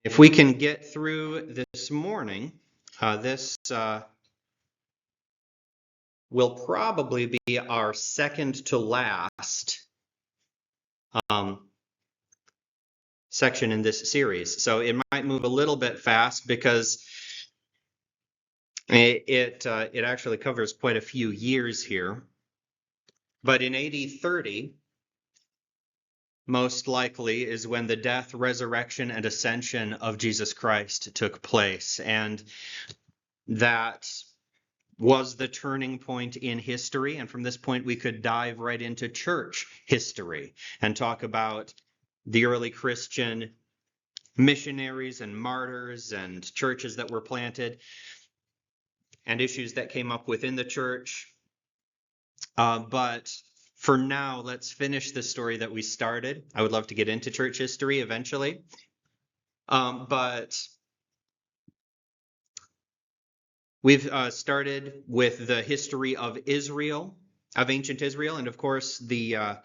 If we can get through this morning, this will probably be our second to last section in this series. So it might move a little bit fast because it actually covers quite a few years here. But in AD 30, most likely is when the death, resurrection, and ascension of Jesus Christ took place. And that was the turning point in history. And from this point, we could dive right into church history and talk about the early Christian missionaries and martyrs and churches that were planted and issues that came up within the church. But for now, let's finish the story that we started. I would love to get into church history eventually. But we've started with the history of Israel, of ancient Israel, and of course the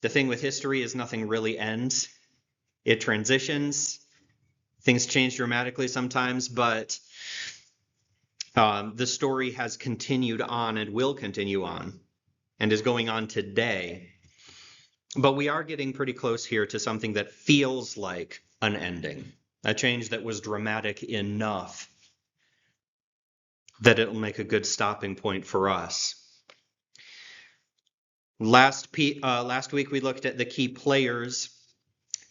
thing with history is nothing really ends. It transitions. Things change dramatically sometimes, but the story has continued on and will continue on and is going on today. But we are getting pretty close here to something that feels like an ending, a change that was dramatic enough that it'll make a good stopping point for us. Last week we looked at the key players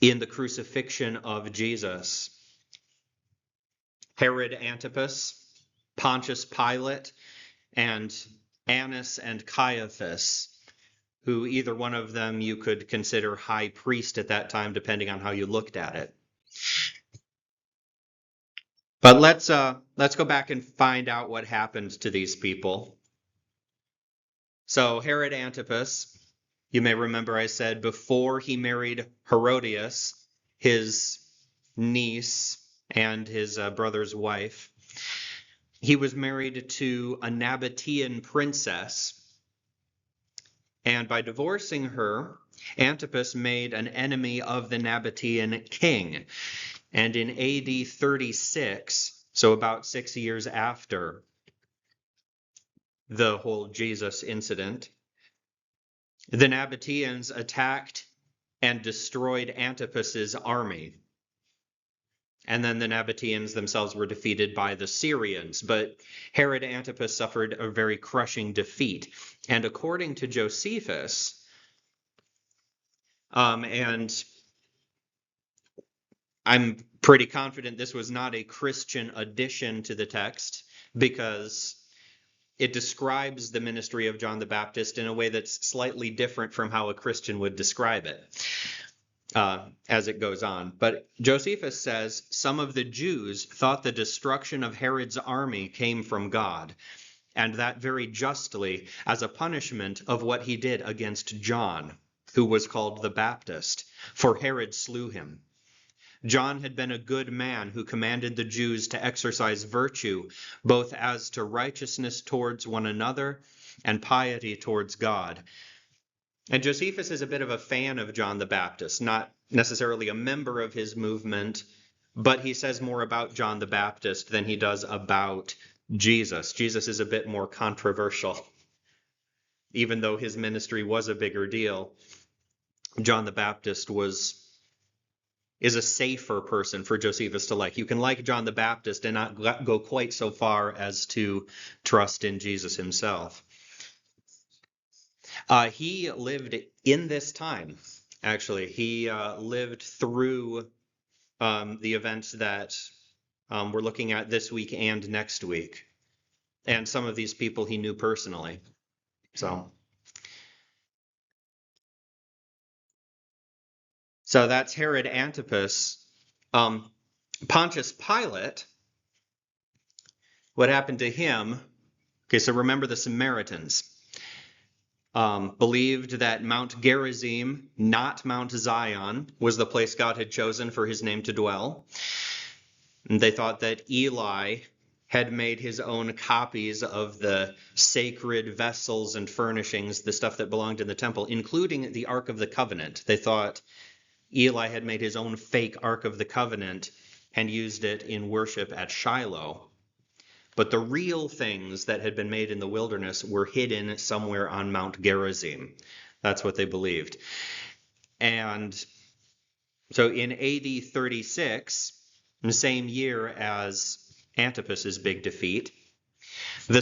in the crucifixion of Jesus. Herod Antipas, Pontius Pilate, and Annas and Caiaphas, who either one of them you could consider high priest at that time, depending on how you looked at it. But let's go back and find out what happened to these people. So Herod Antipas, you may remember I said before he married Herodias, his niece and his brother's wife, he was married to a Nabatean princess. And by divorcing her, Antipas made an enemy of the Nabatean king. And in AD 36, so about 6 years after the whole Jesus incident, the Nabateans attacked and destroyed Antipas's army. And then the Nabateans themselves were defeated by the Syrians. But Herod Antipas suffered a very crushing defeat. And according to Josephus, and I'm pretty confident this was not a Christian addition to the text, because it describes the ministry of John the Baptist in a way that's slightly different from how a Christian would describe it as it goes on. But Josephus says, some of the Jews thought the destruction of Herod's army came from God, and that very justly, as a punishment of what he did against John, who was called the Baptist, for Herod slew him. John had been a good man who commanded the Jews to exercise virtue, both as to righteousness towards one another and piety towards God. And Josephus is a bit of a fan of John the Baptist, not necessarily a member of his movement, but he says more about John the Baptist than he does about Jesus. Jesus is a bit more controversial. Even though his ministry was a bigger deal, John the Baptist is a safer person for Josephus to like. You can like John the Baptist and not go quite so far as to trust in Jesus himself. He lived in this time, actually. He lived through the events that we're looking at this week and next week. And some of these people he knew personally. So that's Herod Antipas. Pontius Pilate, what happened to him? Okay, so remember the Samaritans. Believed that Mount Gerizim, not Mount Zion, was the place God had chosen for his name to dwell. And they thought that Eli had made his own copies of the sacred vessels and furnishings, the stuff that belonged in the temple, including the Ark of the Covenant. They thought Eli had made his own fake Ark of the Covenant and used it in worship at Shiloh. But the real things that had been made in the wilderness were hidden somewhere on Mount Gerizim. That's what they believed. And so in AD 36, the same year as Antipas's big defeat, a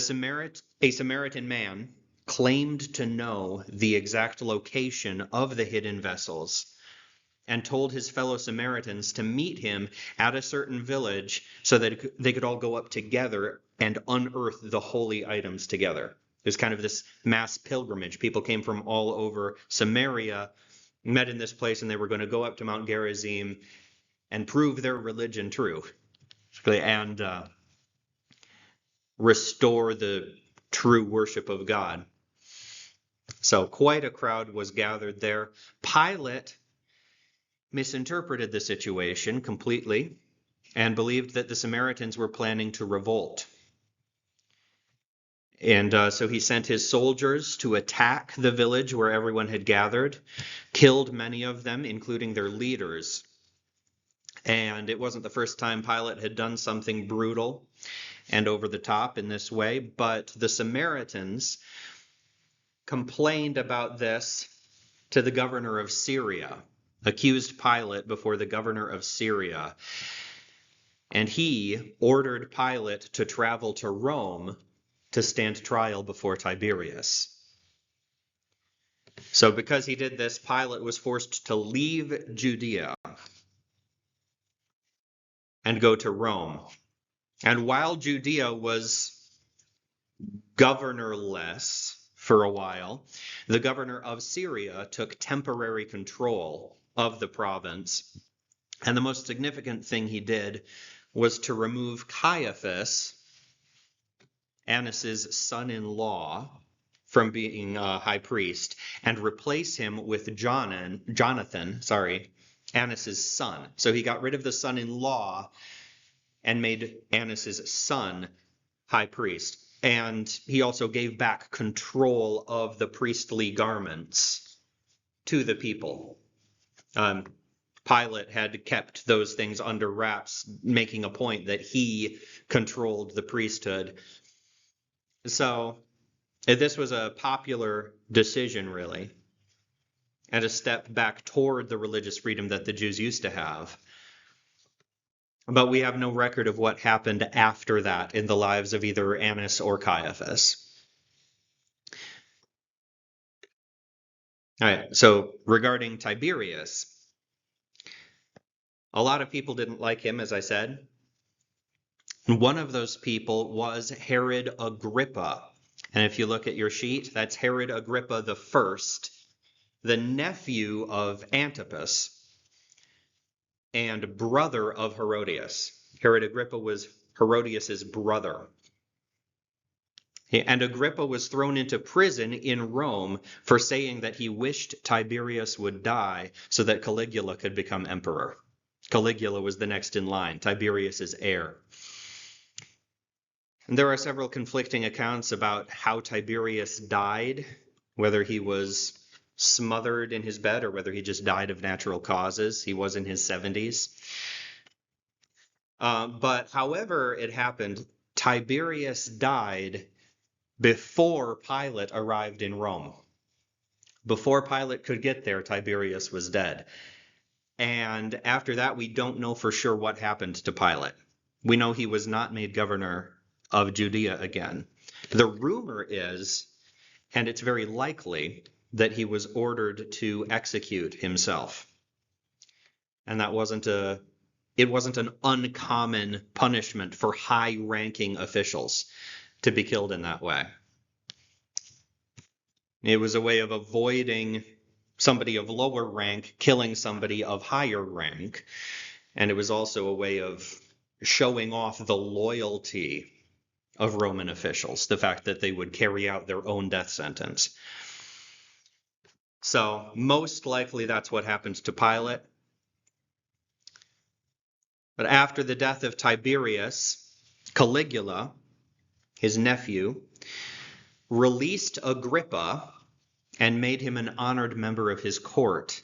Samaritan man claimed to know the exact location of the hidden vessels and told his fellow Samaritans to meet him at a certain village so that they could all go up together and unearth the holy items together. It was kind of this mass pilgrimage. People came from all over Samaria, met in this place, and they were going to go up to Mount Gerizim and prove their religion true and restore the true worship of God. So quite a crowd was gathered there. Pilate misinterpreted the situation completely and believed that the Samaritans were planning to revolt. And so he sent his soldiers to attack the village where everyone had gathered, killed many of them, including their leaders. And it wasn't the first time Pilate had done something brutal and over the top in this way, but the Samaritans complained about this to the governor of Syria, accused Pilate before the governor of Syria. And he ordered Pilate to travel to Rome to stand trial before Tiberius. So because he did this, Pilate was forced to leave Judea and go to Rome. And while Judea was governorless for a while, the governor of Syria took temporary control of the province. And the most significant thing he did was to remove Caiaphas, Annas's son-in-law, from being high priest and replace him with Jonathan, Annas's son. So he got rid of the son-in-law and made Annas's son high priest. And he also gave back control of the priestly garments to the people. Pilate had kept those things under wraps, making a point that he controlled the priesthood. So this was a popular decision, really, and a step back toward the religious freedom that the Jews used to have. But we have no record of what happened after that in the lives of either Annas or Caiaphas. All right, so regarding Tiberius, a lot of people didn't like him, as I said. One of those people was Herod Agrippa. And if you look at your sheet, that's Herod Agrippa the First, the nephew of Antipas and brother of Herodias. Herod Agrippa was Herodias's brother. And Agrippa was thrown into prison in Rome for saying that he wished Tiberius would die so that Caligula could become emperor. Caligula was the next in line, Tiberius's heir. And there are several conflicting accounts about how Tiberius died, whether he was smothered in his bed or whether he just died of natural causes. He was in his 70s. But however it happened, Tiberius died before Pilate arrived in Rome. Before Pilate could get there, Tiberius was dead. And after that, we don't know for sure what happened to Pilate. We know he was not made governor of Judea again. The rumor is, and it's very likely, that he was ordered to execute himself. And it wasn't an uncommon punishment for high-ranking officials to be killed in that way. It was a way of avoiding somebody of lower rank killing somebody of higher rank. And it was also a way of showing off the loyalty of Roman officials, the fact that they would carry out their own death sentence. So most likely that's what happened to Pilate. But after the death of Tiberius, Caligula, his nephew, released Agrippa and made him an honored member of his court.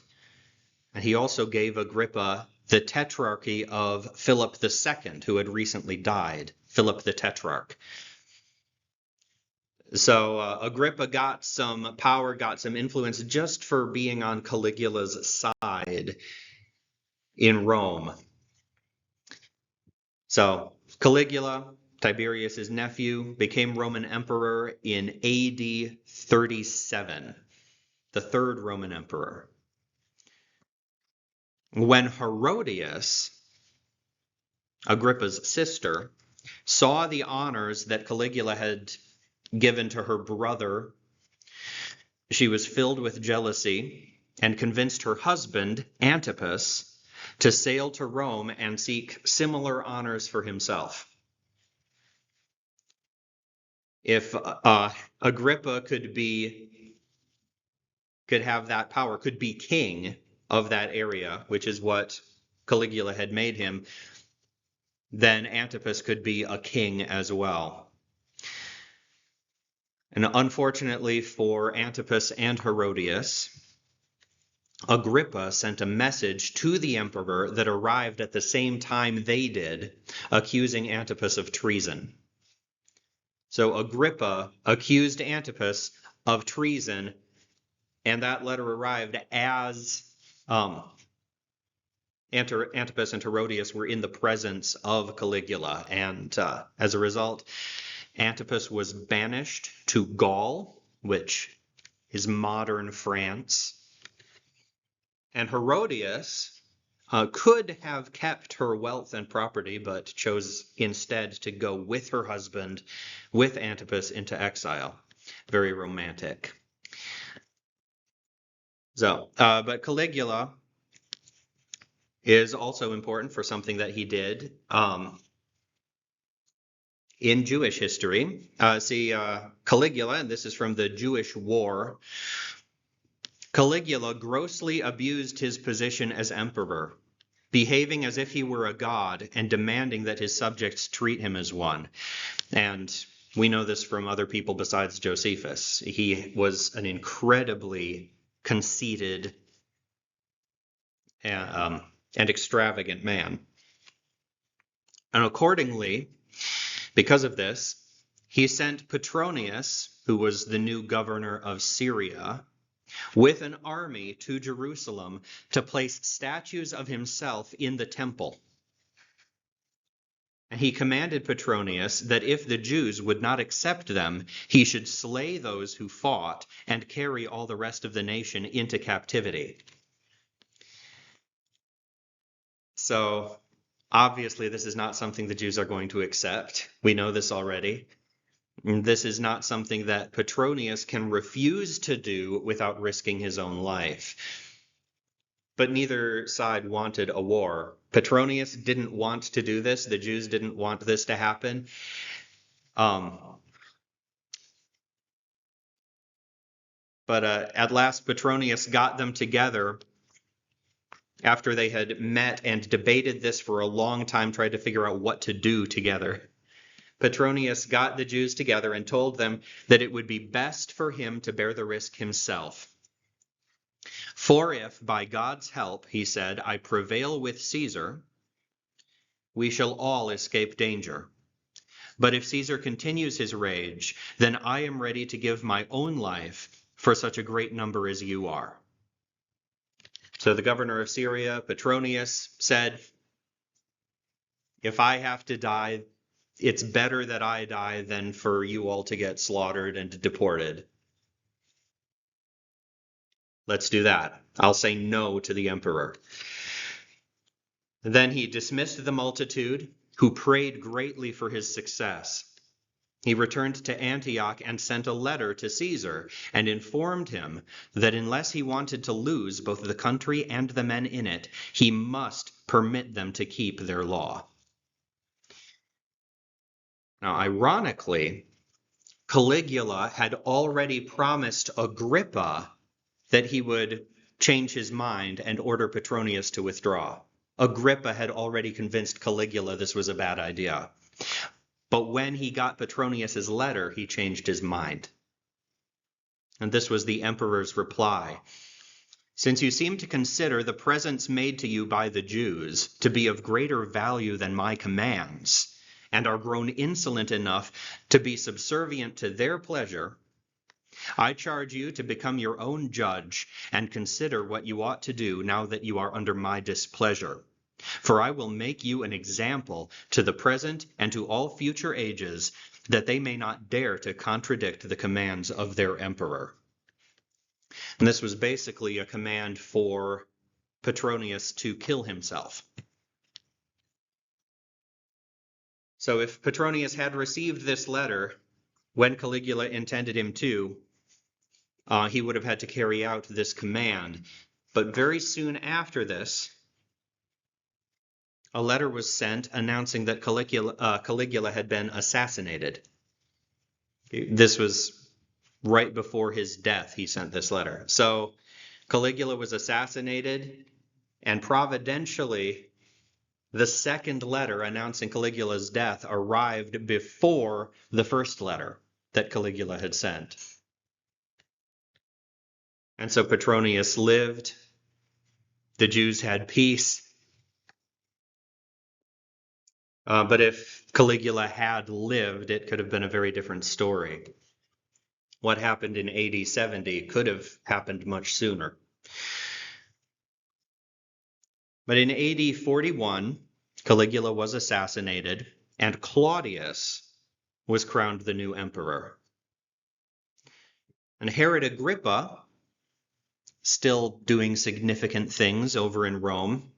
And he also gave Agrippa the tetrarchy of Philip II, who had recently died, Philip the Tetrarch. So Agrippa got some power, got some influence just for being on Caligula's side in Rome. So Caligula, Tiberius's nephew, became Roman emperor in AD 37, the third Roman emperor. When Herodias, Agrippa's sister, saw the honors that Caligula had given to her brother, she was filled with jealousy and convinced her husband, Antipas, to sail to Rome and seek similar honors for himself. If Agrippa could have that power, could be king of that area, which is what Caligula had made him, then Antipas could be a king as well. And unfortunately for Antipas and Herodias, Agrippa sent a message to the emperor that arrived at the same time they did, accusing Antipas of treason. So Agrippa accused Antipas of treason, and that letter arrived as Antipas and Herodias were in the presence of Caligula, and as a result, Antipas was banished to Gaul, which is modern France. And Herodias could have kept her wealth and property, but chose instead to go with her husband, with Antipas, into exile. Very romantic. So, but Caligula is also important for something that he did in Jewish history. Caligula, and this is from the Jewish War, Caligula grossly abused his position as emperor, behaving as if he were a god and demanding that his subjects treat him as one. And we know this from other people besides Josephus. He was an incredibly conceited and extravagant man. And accordingly, because of this, he sent Petronius, who was the new governor of Syria, with an army to Jerusalem to place statues of himself in the temple. And he commanded Petronius that if the Jews would not accept them, he should slay those who fought and carry all the rest of the nation into captivity. So obviously this is not something the Jews are going to accept. We know this already. This is not something that Petronius can refuse to do without risking his own life. But neither side wanted a war. Petronius didn't want to do this. The Jews didn't want this to happen. But at last, Petronius got them together after they had met and debated this for a long time, tried to figure out what to do together. Petronius got the Jews together and told them that it would be best for him to bear the risk himself. For if, by God's help, he said, I prevail with Caesar, we shall all escape danger. But if Caesar continues his rage, then I am ready to give my own life for such a great number as you are. So the governor of Syria, Petronius, said, if I have to die, it's better that I die than for you all to get slaughtered and deported. Let's do that. I'll say no to the emperor. Then he dismissed the multitude, who prayed greatly for his success. He returned to Antioch and sent a letter to Caesar and informed him that unless he wanted to lose both the country and the men in it, he must permit them to keep their law. Now, ironically, Caligula had already promised Agrippa that he would change his mind and order Petronius to withdraw. Agrippa had already convinced Caligula this was a bad idea. But when he got Petronius's letter, he changed his mind. And this was the emperor's reply. Since you seem to consider the presents made to you by the Jews to be of greater value than my commands, and are grown insolent enough to be subservient to their pleasure, I charge you to become your own judge and consider what you ought to do now that you are under my displeasure. For I will make you an example to the present and to all future ages, that they may not dare to contradict the commands of their emperor. And this was basically a command for Petronius to kill himself. So if Petronius had received this letter when Caligula intended him to, he would have had to carry out this command. But very soon after this, a letter was sent announcing that Caligula had been assassinated. This was right before his death, he sent this letter. So Caligula was assassinated, and providentially, the second letter announcing Caligula's death arrived before the first letter that Caligula had sent. And so Petronius lived. The Jews had peace. But if Caligula had lived, it could have been a very different story. What happened in AD 70 could have happened much sooner. But in AD 41, Caligula was assassinated, and Claudius was crowned the new emperor. And Herod Agrippa, still doing significant things over in Rome,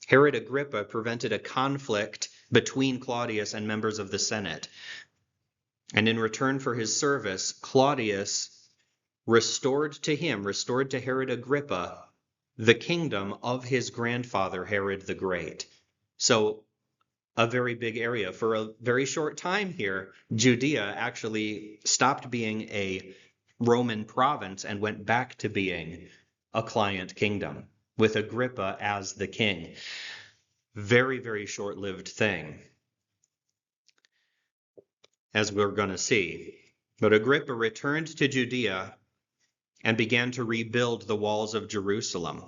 Herod Agrippa prevented a conflict between Claudius and members of the Senate. And in return for his service, Claudius restored to Herod Agrippa, the kingdom of his grandfather, Herod the Great. So a very big area. For a very short time here, Judea actually stopped being a Roman province and went back to being a client kingdom, with Agrippa as the king. Very, very short-lived thing, as we're going to see. But Agrippa returned to Judea and began to rebuild the walls of Jerusalem.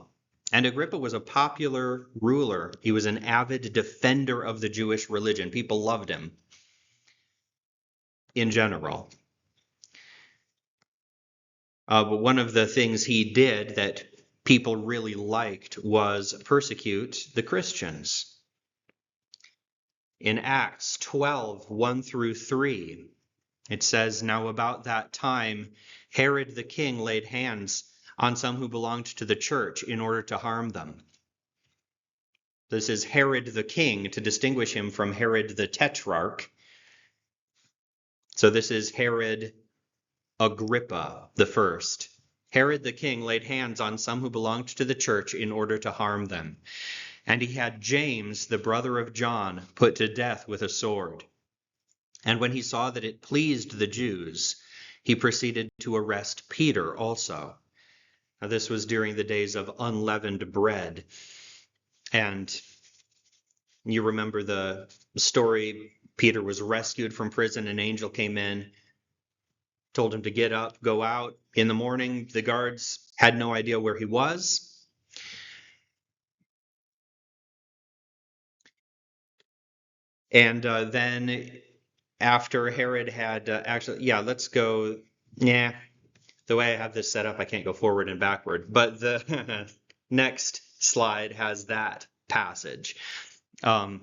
And Agrippa was a popular ruler. He was an avid defender of the Jewish religion. People loved him in general. But one of the things he did that people really liked was persecute the Christians. In Acts 12, 1 through 3, it says, "Now about that time, Herod the king laid hands on some who belonged to the church in order to harm them." This is Herod the king to distinguish him from Herod the tetrarch. So this is Herod Agrippa the first. Herod the king laid hands on some who belonged to the church in order to harm them. And he had James, the brother of John, put to death with a sword. And when he saw that it pleased the Jews, he proceeded to arrest Peter also. Now, this was during the days of unleavened bread. And you remember the story. Peter was rescued from prison. An angel came in, told him to get up, go out. In the morning, the guards had no idea where he was. And then after Herod had let's go. The way I have this set up, I can't go forward and backward. But the next slide has that passage. And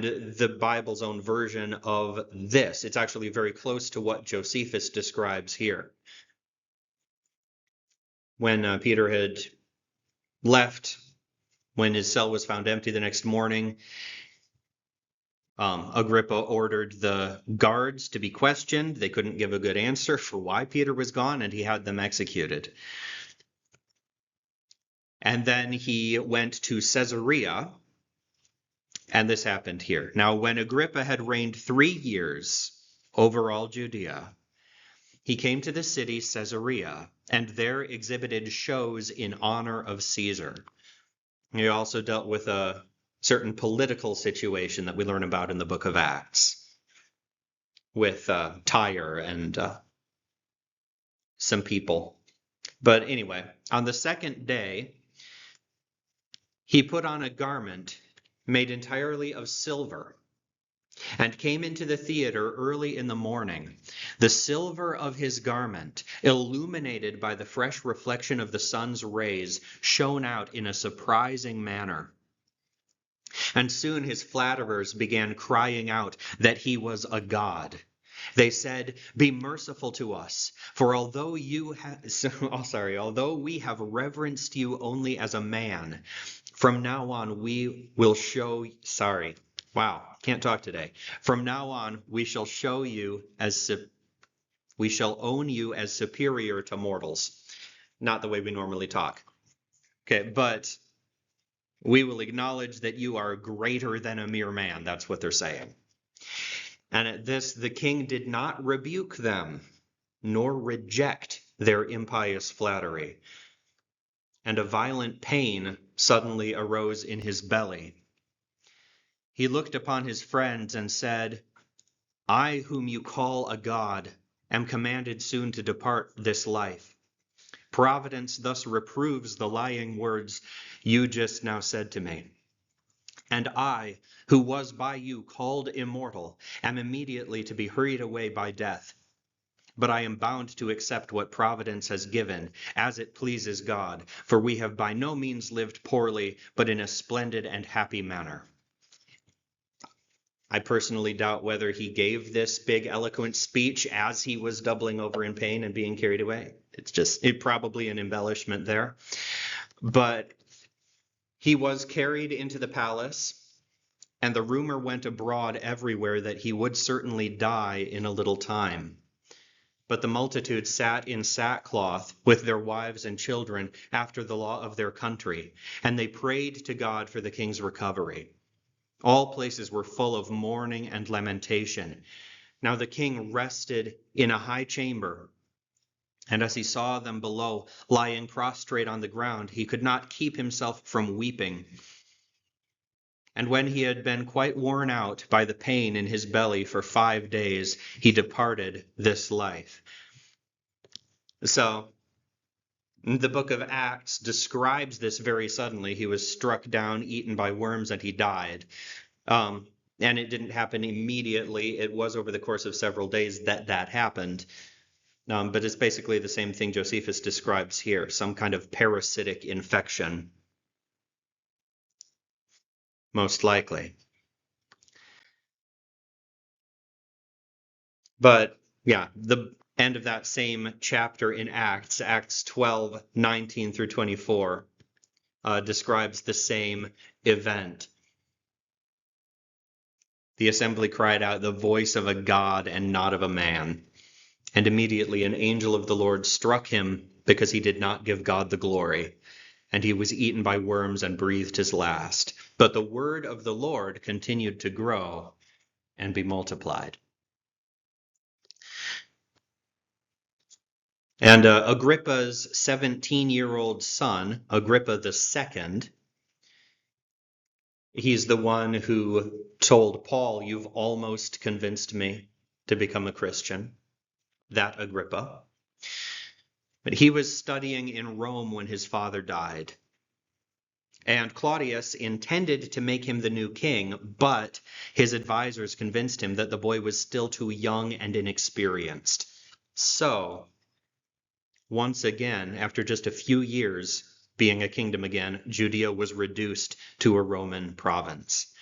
the Bible's own version of this. It's actually very close to what Josephus describes here. When Peter had left, when his cell was found empty the next morning, Agrippa ordered the guards to be questioned. They couldn't give a good answer for why Peter was gone, and he had them executed. And then he went to Caesarea, and this happened here. Now, when Agrippa had reigned 3 years over all Judea, he came to the city Caesarea, and there exhibited shows in honor of Caesar. He also dealt with a certain political situation that we learn about in the book of Acts with Tyre and some people. But anyway, on the second day, he put on a garment made entirely of silver and came into the theater early in the morning. The silver of his garment, illuminated by the fresh reflection of the sun's rays, shone out in a surprising manner. And soon his flatterers began crying out that he was a god. They said, "Be merciful to us, for although we have reverenced you only as a man, from now on we will show, sorry, wow, can't talk today. From now on we shall show you as, we shall own you as superior to mortals." Not the way we normally talk. Okay, but we will acknowledge that you are greater than a mere man. That's what they're saying. And at this, the king did not rebuke them, nor reject their impious flattery. And a violent pain suddenly arose in his belly. He looked upon his friends and said, "I, whom you call a god, am commanded soon to depart this life. Providence thus reproves the lying words you just now said to me. And I, who was by you called immortal, am immediately to be hurried away by death. But I am bound to accept what Providence has given, as it pleases God, for we have by no means lived poorly, but in a splendid and happy manner." I personally doubt whether he gave this big eloquent speech as he was doubling over in pain and being carried away. It's probably an embellishment there. But he was carried into the palace, and the rumor went abroad everywhere that he would certainly die in a little time. But the multitude sat in sackcloth with their wives and children after the law of their country, and they prayed to God for the king's recovery. All places were full of mourning and lamentation. Now the king rested in a high chamber, and as he saw them below, lying prostrate on the ground, he could not keep himself from weeping. And when he had been quite worn out by the pain in his belly for 5 days, he departed this life. So, the book of Acts describes this very suddenly. He was struck down, eaten by worms, and he died. And it didn't happen immediately. It was over the course of several days that happened. But it's basically the same thing Josephus describes here, some kind of parasitic infection, most likely. But yeah, the end of that same chapter in Acts, Acts 12, 19 through 24, describes the same event. The assembly cried out, "The voice of a god and not of a man." And immediately an angel of the Lord struck him because he did not give God the glory. And he was eaten by worms and breathed his last. But the word of the Lord continued to grow and be multiplied. And Agrippa's 17-year-old son, Agrippa II, he's the one who told Paul, "You've almost convinced me to become a Christian." That Agrippa. But he was studying in Rome when his father died. And Claudius intended to make him the new king, but his advisors convinced him that the boy was still too young and inexperienced. So, once again, after just a few years being a kingdom again, Judea was reduced to a Roman province.